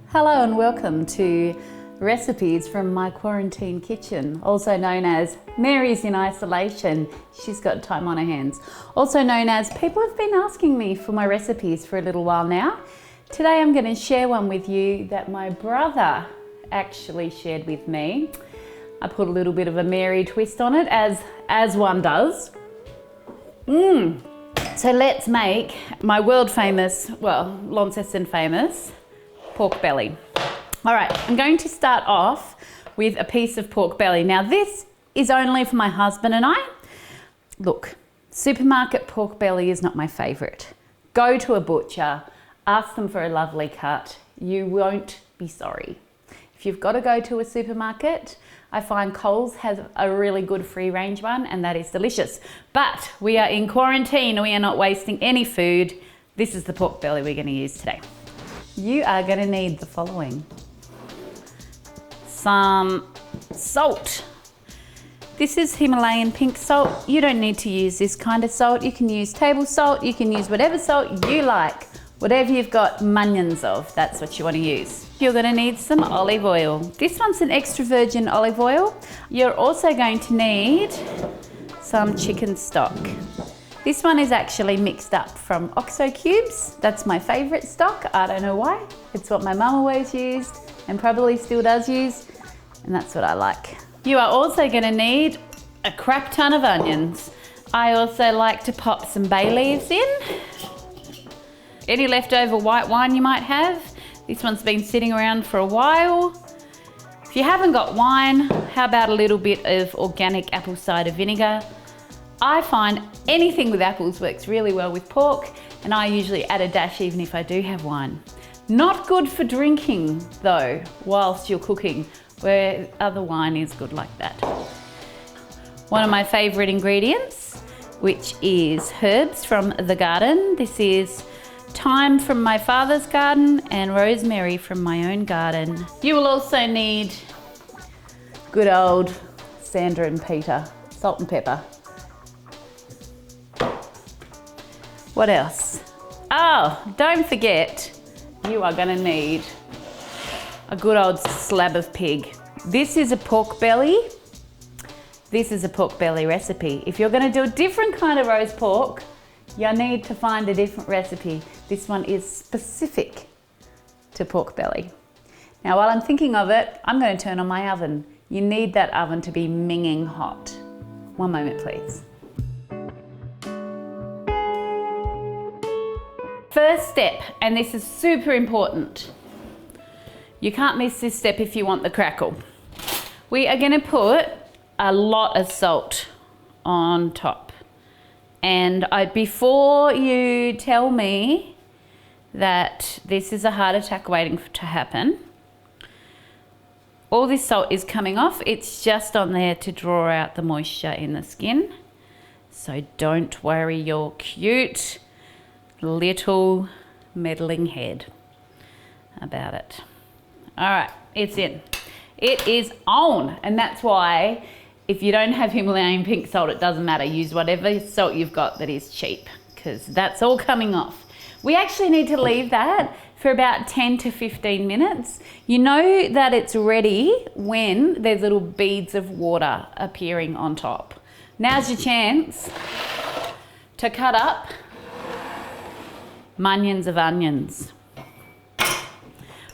Hello and welcome to Recipes from My Quarantine Kitchen, also known as Mary's in Isolation. She's got time on her hands. Also known as people have been asking me for my recipes for a little while now. Today I'm going to share one with you that my brother actually shared with me. I put a little bit of a Mary twist on it, as one does. So let's make my world famous, well, Launceston famous, pork belly. All right, I'm going to start off with a piece of pork belly. Now this is only for my husband and I. Look, supermarket pork belly is not my favorite. Go to a butcher, ask them for a lovely cut. You won't be sorry. If you've got to go to a supermarket, I find Coles has a really good free range one and that is delicious. But we are in quarantine, we are not wasting any food. This is the pork belly we're going to use today. You are going to need the following. Some salt. This is Himalayan pink salt. You don't need to use this kind of salt. You can use table salt. You can use whatever salt you like. Whatever you've got munions of, that's what you want to use. You're going to need some olive oil. This one's an extra virgin olive oil. You're also going to need some chicken stock. This one is actually mixed up from OXO cubes. That's my favourite stock. I don't know why. It's what my mum always used and probably still does use, and that's what I like. You are also going to need a crap ton of onions. I also like to pop some bay leaves in. Any leftover white wine you might have. This one's been sitting around for a while. If you haven't got wine, how about a little bit of organic apple cider vinegar? I find anything with apples works really well with pork, and I usually add a dash even if I do have wine. Not good for drinking though, whilst you're cooking, where other wine is good like that. One of my favourite ingredients, which is herbs from the garden. This is thyme from my father's garden and rosemary from my own garden. You will also need good old Sandra and Peter, salt and pepper. What else? Oh, don't forget, you are gonna need a good old slab of pig. This is a pork belly. This is a pork belly recipe. If you're gonna do a different kind of roast pork, you need to find a different recipe. This one is specific to pork belly. Now, while I'm thinking of it, I'm gonna turn on my oven. You need that oven to be minging hot. One moment, please. First step, and this is super important. You can't miss this step if you want the crackle. We are gonna put a lot of salt on top. And before you tell me that this is a heart attack waiting to happen, all this salt is coming off. It's just on there to draw out the moisture in the skin. So don't worry your cute little meddling head about it. All right, it's in. It is on, and that's why if you don't have Himalayan pink salt, it doesn't matter. Use whatever salt you've got that is cheap, because that's all coming off. We actually need to leave that for about 10 to 15 minutes. You know that it's ready when there's little beads of water appearing on top. Now's your chance to cut up munions of onions.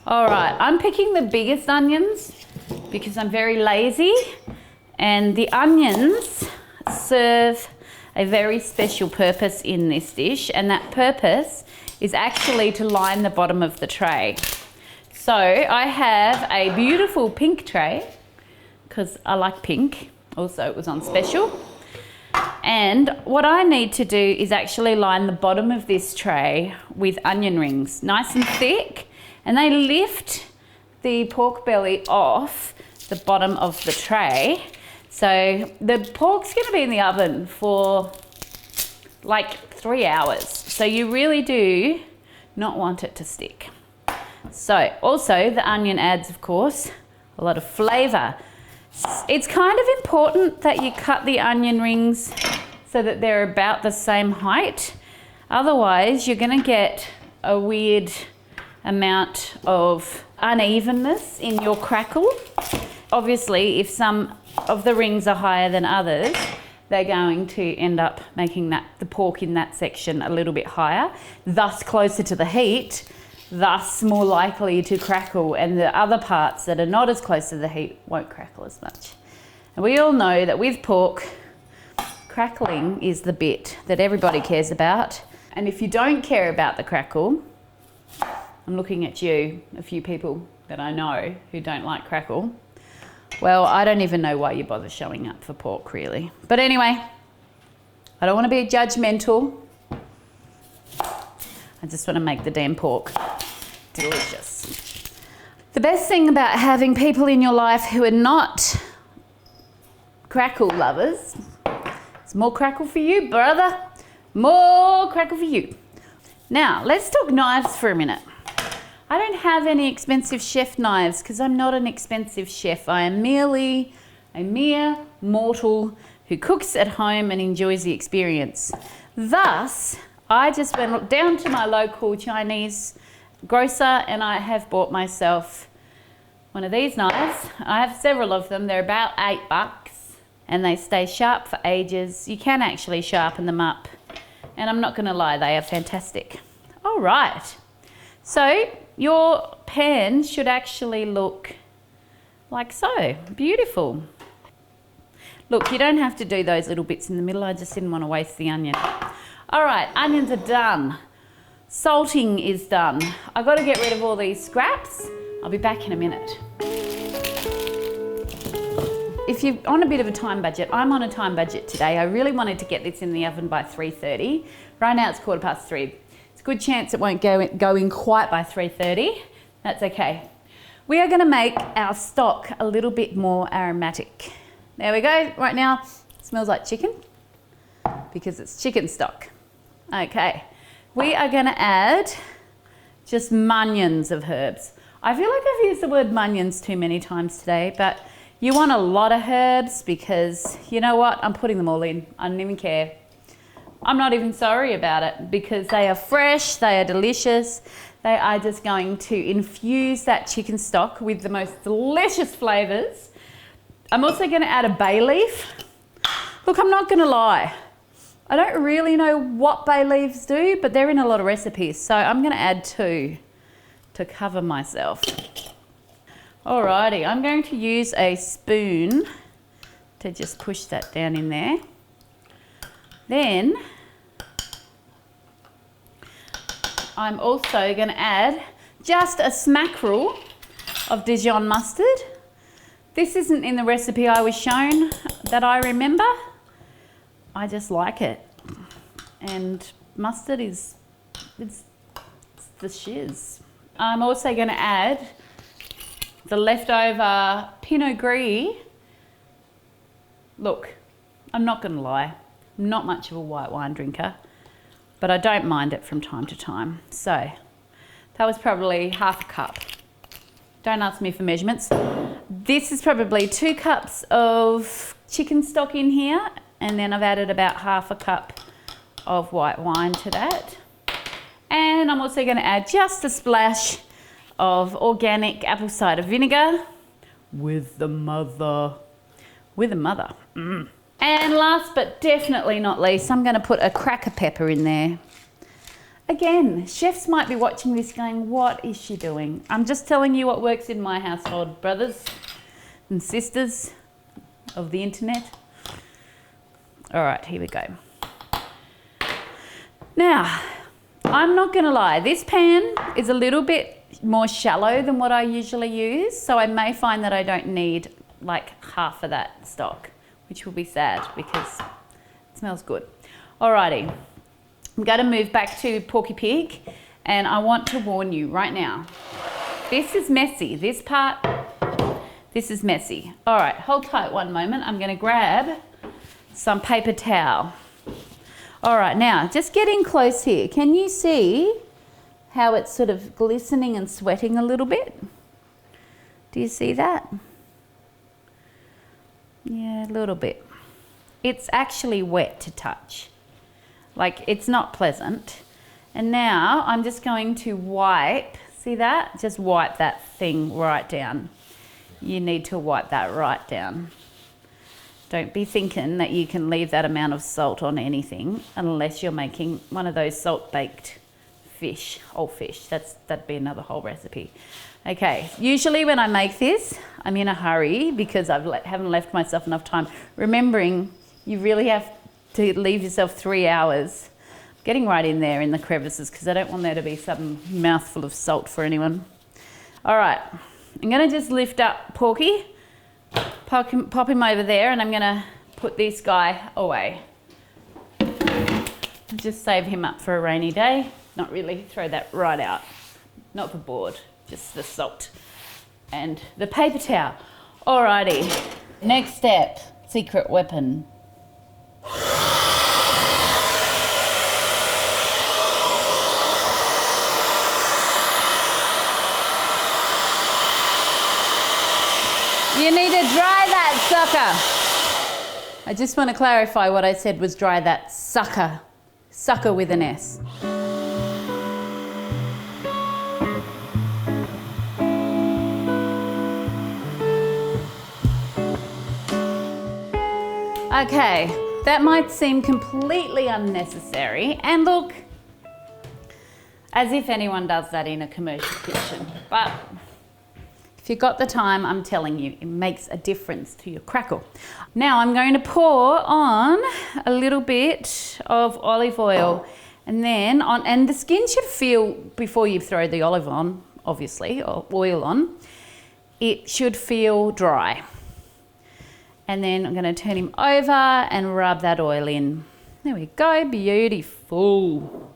All right, I'm picking the biggest onions because I'm very lazy, and the onions serve a very special purpose in this dish, and that purpose is actually to line the bottom of the tray. So I have a beautiful pink tray because I like pink. Also, it was on special. And what I need to do is actually line the bottom of this tray with onion rings, nice and thick, and they lift the pork belly off the bottom of the tray. So the pork's gonna be in the oven for like 3 hours. So you really do not want it to stick. So also the onion adds, of course, a lot of flavor. It's kind of important that you cut the onion rings so that they're about the same height. Otherwise, you're going to get a weird amount of unevenness in your crackle. Obviously, if some of the rings are higher than others, they're going to end up making the pork in that section a little bit higher, thus closer to the heat, thus more likely to crackle, and the other parts that are not as close to the heat won't crackle as much. And we all know that with pork, crackling is the bit that everybody cares about. And if you don't care about the crackle, I'm looking at you, a few people that I know who don't like crackle. Well, I don't even know why you bother showing up for pork, really. But anyway, I don't want to be judgmental. I just want to make the damn pork delicious. The best thing about having people in your life who are not crackle lovers, it's more crackle for you, brother. More crackle for you. Now, let's talk knives for a minute. I don't have any expensive chef knives because I'm not an expensive chef. I am merely a mere mortal who cooks at home and enjoys the experience. Thus, I just went down to my local Chinese grocer and I have bought myself one of these knives. I have several of them. They're about $8 and they stay sharp for ages. You can actually sharpen them up. And I'm not going to lie, they are fantastic. All right. So your pan should actually look like so. Beautiful. Look, you don't have to do those little bits in the middle. I just didn't want to waste the onion. All right, onions are done. Salting is done. I've got to get rid of all these scraps. I'll be back in a minute. If you're on a bit of a time budget, I'm on a time budget today. I really wanted to get this in the oven by 3:30. Right now it's 3:15. It's a good chance it won't go in quite by 3:30. That's okay. We are going to make our stock a little bit more aromatic. There we go. Right now it smells like chicken because it's chicken stock. Okay. We are going to add just munions of herbs. I feel like I've used the word munions too many times today, but you want a lot of herbs because you know what? I'm putting them all in. I don't even care. I'm not even sorry about it because they are fresh, they are delicious. They are just going to infuse that chicken stock with the most delicious flavors. I'm also going to add a bay leaf. Look, I'm not going to lie. I don't really know what bay leaves do, but they're in a lot of recipes. So I'm going to add 2 to cover myself. Alrighty, I'm going to use a spoon to just push that down in there. Then I'm also going to add just a smackerel of Dijon mustard. This isn't in the recipe I was shown that I remember. I just like it. And mustard it's the shiz. I'm also going to add the leftover Pinot Gris. Look, I'm not going to lie. I'm not much of a white wine drinker, but I don't mind it from time to time. So that was probably half a cup. Don't ask me for measurements. This is probably 2 cups of chicken stock in here, and then I've added about half a cup of white wine to that. And I'm also going to add just a splash of organic apple cider vinegar with the mother. And last but definitely not least, I'm going to put a cracker pepper in there. Again, chefs might be watching this going, what is she doing? I'm just telling you what works in my household, brothers and sisters of the internet. All right, here we go. Now, I'm not going to lie, this pan is a little bit more shallow than what I usually use, so I may find that I don't need like half of that stock, which will be sad because it smells good. Alrighty, I'm going to move back to Porky Pig, and I want to warn you right now, this is messy. This is messy. All right, hold tight one moment. I'm going to grab some paper towel. All right, now just getting close here. Can you see how it's sort of glistening and sweating a little bit? Do you see that? Yeah, a little bit. It's actually wet to touch. Like, it's not pleasant. And now I'm just going to wipe, see that? Just wipe that thing right down. You need to wipe that right down. Don't be thinking that you can leave that amount of salt on anything unless you're making one of those salt baked fish, whole fish. That'd be another whole recipe. Okay, usually when I make this, I'm in a hurry because I haven't left myself enough time. Remembering you really have to leave yourself 3 hours. Getting right in there in the crevices because I don't want there to be some mouthful of salt for anyone. All right, I'm gonna just lift up Porky, pop him over there, and I'm gonna put this guy away. Just save him up for a rainy day. Not really, throw that right out. Not the board, just the salt and the paper towel. Alrighty, next step, secret weapon. You need to dry that sucker. I just want to clarify what I said was dry that sucker. Sucker with an S. Okay, that might seem completely unnecessary, and look, as if anyone does that in a commercial kitchen, but if you've got the time, I'm telling you, it makes a difference to your crackle. Now I'm going to pour on a little bit of olive oil, and then and the skin should feel, before you throw the olive on, obviously, or oil on, it should feel dry. And then I'm going to turn him over and rub that oil in. There we go, beautiful.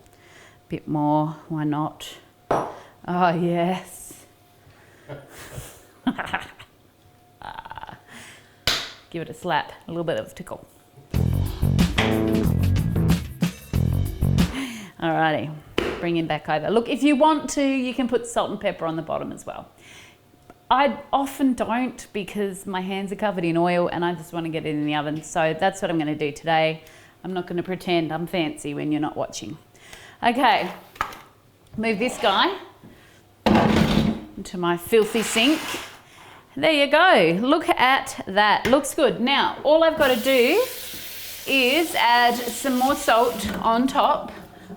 Bit more, why not? Oh yes. Give it a slap, a little bit of a tickle. Alrighty, bring him back over. Look, if you want to, you can put salt and pepper on the bottom as well. I often don't because my hands are covered in oil and I just want to get it in the oven. So that's what I'm going to do today. I'm not going to pretend I'm fancy when you're not watching. Okay, move this guy into my filthy sink. There you go. Look at that. Looks good. Now, all I've got to do is add some more salt on top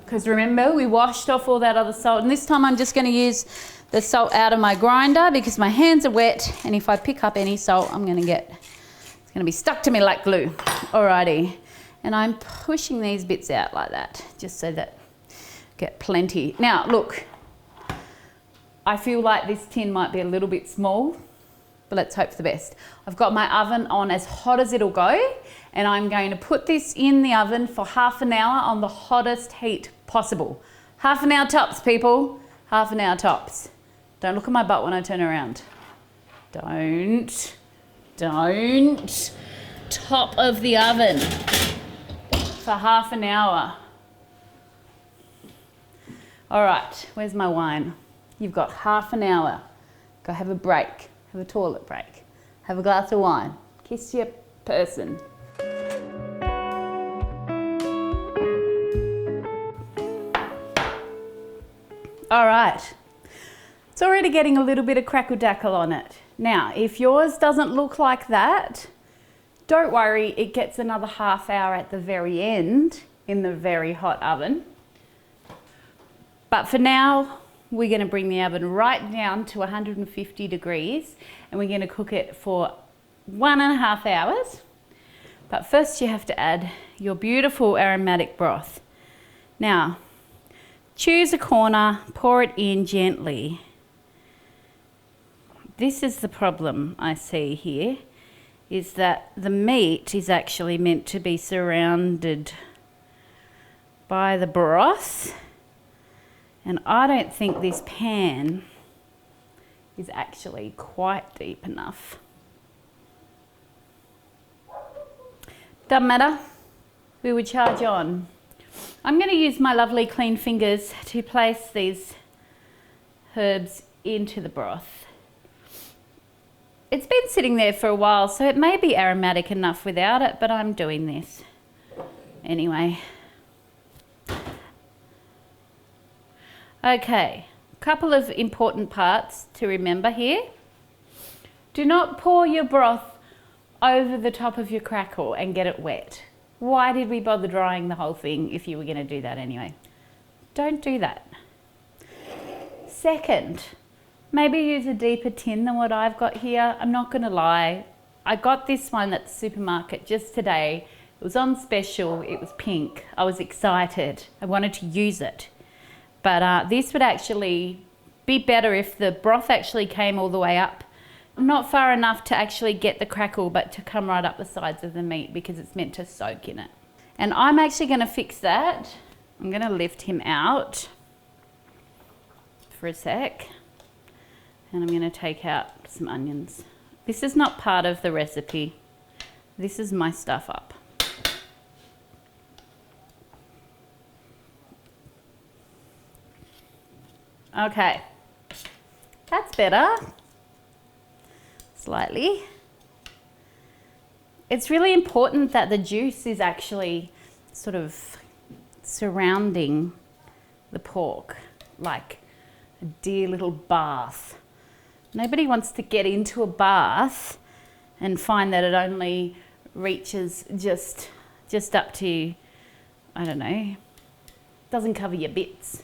because remember, we washed off all that other salt. And this time I'm just going to use the salt out of my grinder because my hands are wet, and if I pick up any salt, it's going to be stuck to me like glue. Alrighty, and I'm pushing these bits out like that, just so that I get plenty. Now, look, I feel like this tin might be a little bit small, but let's hope for the best. I've got my oven on as hot as it'll go, and I'm going to put this in the oven for half an hour on the hottest heat possible. Half an hour tops, people. Half an hour tops. Don't look at my butt when I turn around. Don't. Top of the oven for half an hour. All right, where's my wine? You've got half an hour. Go have a break, have a toilet break, have a glass of wine, kiss your person. All right. It's already getting a little bit of crackle dackle on it. Now, if yours doesn't look like that, don't worry, it gets another half hour at the very end in the very hot oven. But for now, we're going to bring the oven right down to 150 degrees and we're going to cook it for 1.5 hours. But first you have to add your beautiful aromatic broth. Now, choose a corner, pour it in gently. This is the problem I see here, is that the meat is actually meant to be surrounded by the broth, and I don't think this pan is actually quite deep enough. Doesn't matter, we would charge on. I'm going to use my lovely clean fingers to place these herbs into the broth. It's been sitting there for a while, so it may be aromatic enough without it, but I'm doing this anyway. Okay, couple of important parts to remember here. Do not pour your broth over the top of your crackle and get it wet. Why did we bother drying the whole thing if you were going to do that anyway? Don't do that. Second, maybe use a deeper tin than what I've got here. I'm not going to lie. I got this one at the supermarket just today. It was on special. It was pink. I was excited. I wanted to use it. But this would actually be better if the broth actually came all the way up. Not far enough to actually get the crackle, but to come right up the sides of the meat because it's meant to soak in it. And I'm actually going to fix that. I'm going to lift him out for a sec. And I'm going to take out some onions. This is not part of the recipe. This is my stuff up. Okay, that's better. Slightly. It's really important that the juice is actually sort of surrounding the pork like a dear little bath. Nobody wants to get into a bath and find that it only reaches just up to, I don't know, doesn't cover your bits.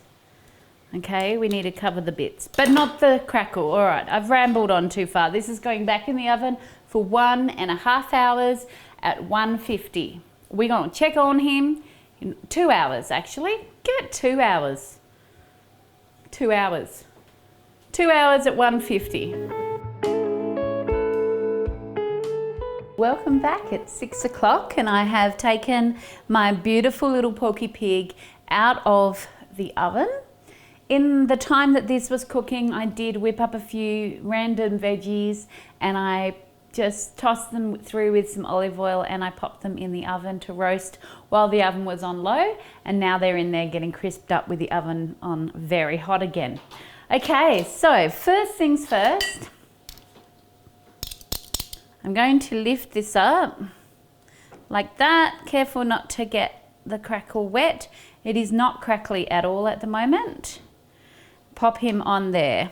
Okay, we need to cover the bits, but not the crackle. All right, I've rambled on too far. This is going back in the oven for 1.5 hours at 150. We're going to check on him in 2 hours, actually. Give it 2 hours. 2 hours. 2 hours at 150. Welcome back. It's 6 o'clock and I have taken my beautiful little porky pig out of the oven. In the time that this was cooking, I did whip up a few random veggies and I just tossed them through with some olive oil and I popped them in the oven to roast while the oven was on low, and now they're in there getting crisped up with the oven on very hot again. Okay, so first things first, I'm going to lift this up like that. Careful not to get the crackle wet. It is not crackly at all at the moment. Pop him on there.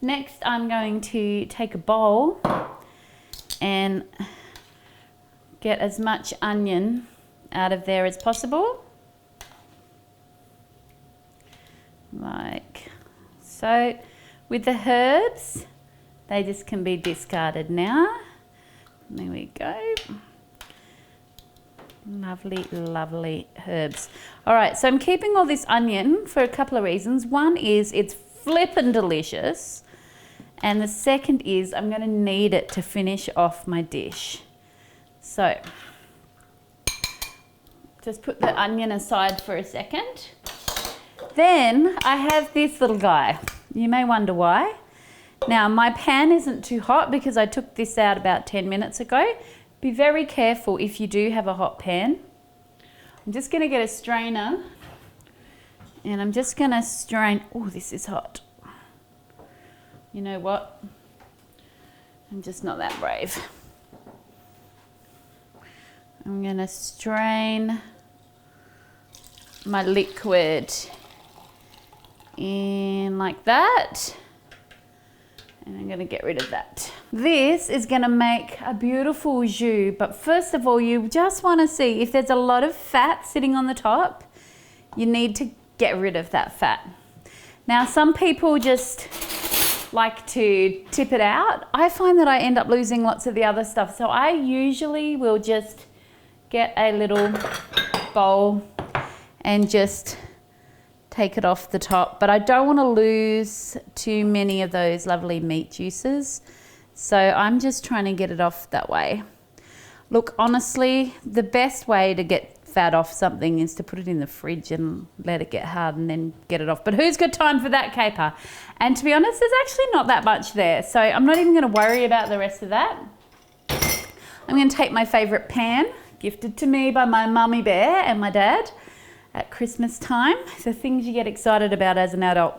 Next, I'm going to take a bowl and get as much onion out of there as possible. Like so. With the herbs, they just can be discarded now. There we go. Lovely, lovely herbs. All right, so I'm keeping all this onion for a couple of reasons. One is it's flippin' delicious. And the second is I'm going to need it to finish off my dish. So just put the onion aside for a second. Then I have this little guy. You may wonder why. Now my pan isn't too hot because I took this out about 10 minutes ago. Be very careful if you do have a hot pan. I'm just going to get a strainer and I'm just going to strain. Oh, this is hot. You know what? I'm just not that brave. I'm going to strain my liquid in like that. And I'm going to get rid of that. This is going to make a beautiful jus, but first of all, you just want to see if there's a lot of fat sitting on the top, you need to get rid of that fat. Now, some people just like to tip it out. I find that I end up losing lots of the other stuff. So I usually will just get a little bowl and just take it off the top, but I don't want to lose too many of those lovely meat juices. So I'm just trying to get it off that way. Look, honestly, the best way to get fat off something is to put it in the fridge and let it get hard and then get it off. But who's got time for that caper? And to be honest, there's actually not that much there. So I'm not even going to worry about the rest of that. I'm going to take my favorite pan, gifted to me by my mummy bear and my dad at Christmas time. The things you get excited about as an adult.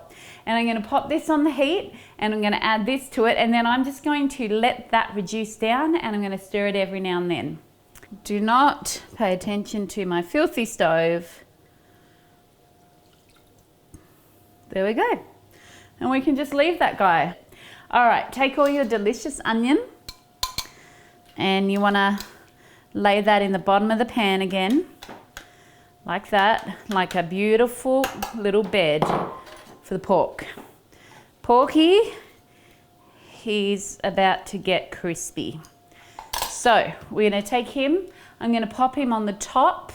And I'm going to pop this on the heat and I'm going to add this to it, and then I'm just going to let that reduce down and I'm going to stir it every now and then. Do not pay attention to my filthy stove. There we go. And we can just leave that guy. All right, take all your delicious onion and you wanna lay that in the bottom of the pan again, like that, like a beautiful little bed for the pork. Porky, he's about to get crispy. So we're gonna take him, I'm gonna pop him on the top.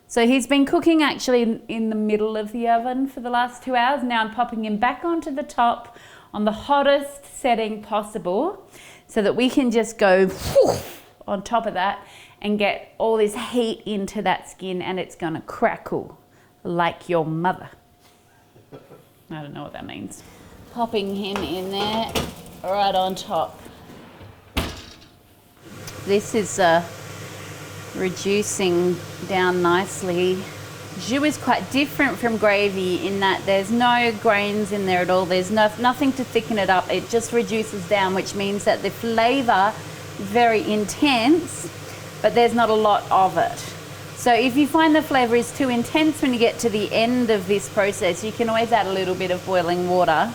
So he's been cooking actually in the middle of the oven for the last 2 hours. Now I'm popping him back onto the top on the hottest setting possible so that we can just go on top of that and get all this heat into that skin, and it's gonna crackle like your mother. I don't know what that means. Popping him in there right on top. This is reducing down nicely. Jus is quite different from gravy in that there's no grains in there at all. There's nothing to thicken it up. It just reduces down, which means that the flavour is very intense, but there's not a lot of it. So if you find the flavour is too intense when you get to the end of this process, you can always add a little bit of boiling water,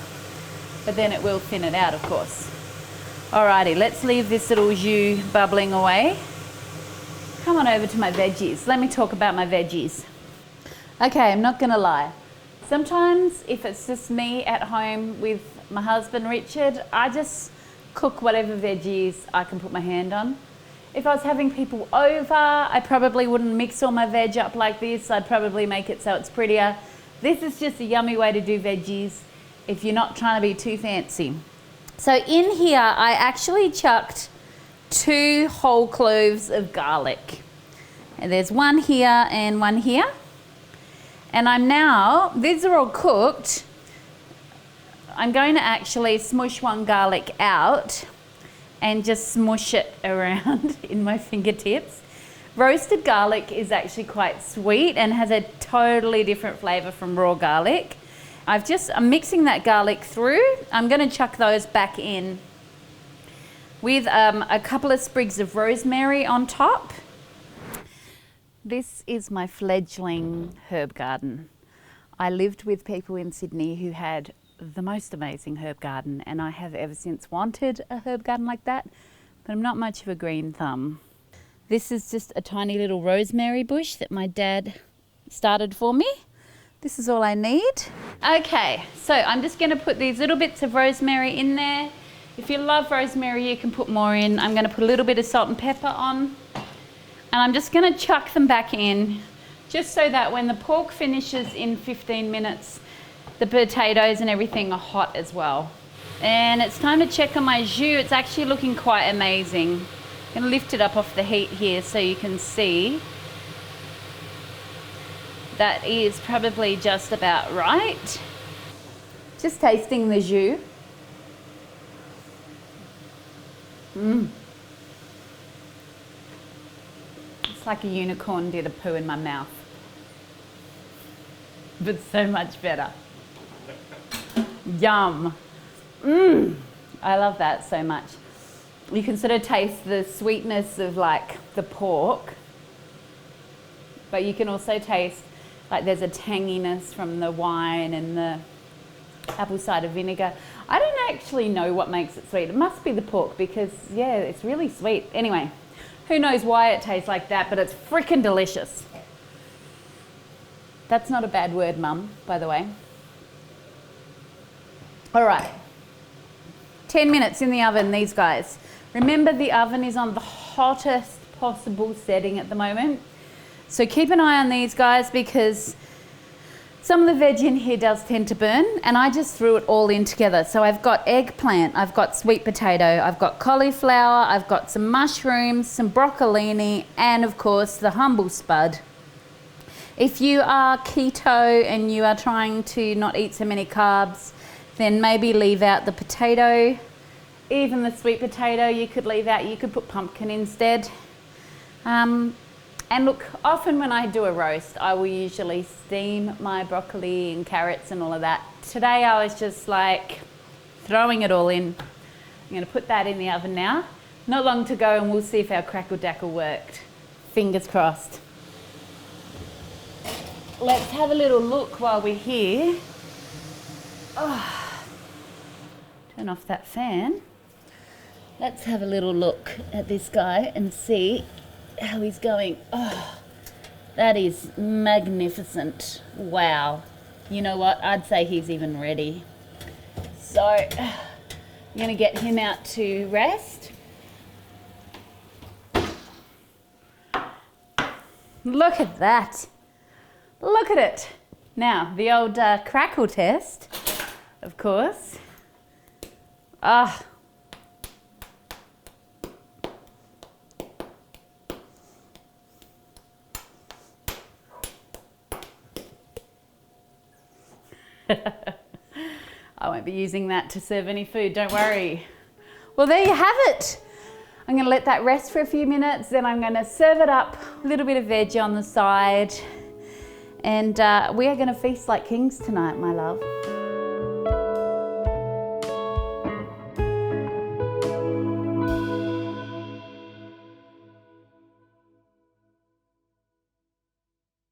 but then it will thin it out, of course. Alrighty, let's leave this little jus bubbling away. Come on over to my veggies. Let me talk about my veggies. Okay, I'm not gonna lie. Sometimes if it's just me at home with my husband, Richard, I just cook whatever veggies I can put my hand on. If I was having people over, I probably wouldn't mix all my veg up like this. I'd probably make it so it's prettier. This is just a yummy way to do veggies if you're not trying to be too fancy. So in here, I actually chucked 2 whole cloves of garlic. And there's one here and one here. And these are all cooked. I'm going to actually smush one garlic out and just smush it around in my fingertips. Roasted garlic is actually quite sweet and has a totally different flavour from raw garlic. I'm mixing that garlic through. I'm going to chuck those back in with a couple of sprigs of rosemary on top. This is my fledgling herb garden. I lived with people in Sydney who had the most amazing herb garden, and I have ever since wanted a herb garden like that, but I'm not much of a green thumb. This is just a tiny little rosemary bush that my dad started for me. This is all I need. Okay, so I'm just gonna put these little bits of rosemary in there. If you love rosemary, you can put more in. I'm gonna put a little bit of salt and pepper on, and I'm just gonna chuck them back in, just so that when the pork finishes in 15 minutes, the potatoes and everything are hot as well. And it's time to check on my jus. It's actually looking quite amazing. I'm gonna lift it up off the heat here so you can see. That is probably just about right. Just tasting the jus. It's like a unicorn did a poo in my mouth, but so much better. Yum. I love that so much. You can sort of taste the sweetness of like the pork, but you can also taste like there's a tanginess from the wine and the apple cider vinegar. I don't actually know what makes it sweet. It must be the pork because, yeah, it's really sweet. Anyway, who knows why it tastes like that, but it's freaking delicious. That's not a bad word, Mum, by the way. All right, 10 minutes in the oven, these guys. Remember, the oven is on the hottest possible setting at the moment. So keep an eye on these guys because some of the veg in here does tend to burn, and I just threw it all in together. So I've got eggplant, I've got sweet potato, I've got cauliflower, I've got some mushrooms, some broccolini, and of course the humble spud. If you are keto and you are trying to not eat so many carbs, then maybe leave out the potato. Even the sweet potato you could leave out. You could put pumpkin instead. And look, often when I do a roast, I will usually steam my broccoli and carrots and all of that. Today I was just like throwing it all in. I'm gonna put that in the oven now. Not long to go and we'll see if our crackle dackle worked. Fingers crossed. Let's have a little look while we're here. Oh, turn off that fan. Let's have a little look at this guy and see how he's going. Oh, that is magnificent. Wow. You know what? I'd say he's even ready. So I'm gonna get him out to rest. Look at that. Look at it. Now, the old crackle test, of course. Ah. I won't be using that to serve any food, don't worry. Well, there you have it. I'm gonna let that rest for a few minutes, then I'm gonna serve it up, a little bit of veggie on the side, and we are gonna feast like kings tonight, my love.